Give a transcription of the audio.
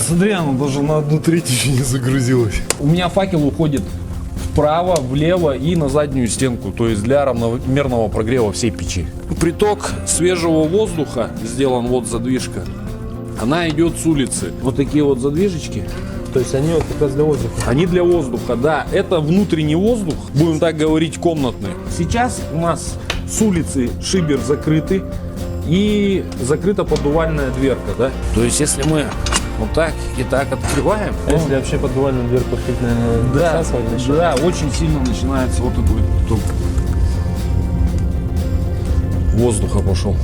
смотри, оно даже на 1/3 еще не загрузилось. У меня факел уходит вправо, влево и на заднюю стенку, то есть для равномерного прогрева всей печи. Приток свежего воздуха, сделан вот задвижка, она идет с улицы. Вот такие вот задвижечки. То есть они вот как раз для воздуха. Они для воздуха, да. Это внутренний воздух, будем так говорить, комнатный. Сейчас у нас с улицы шибер закрытый и закрыта поддувальная дверка, да. То есть если мы вот так и так открываем, А если вообще поддувальную дверку открыть, наверное, да, всасывать начнет? да, очень сильно начинается вот такой поток воздуха пошел.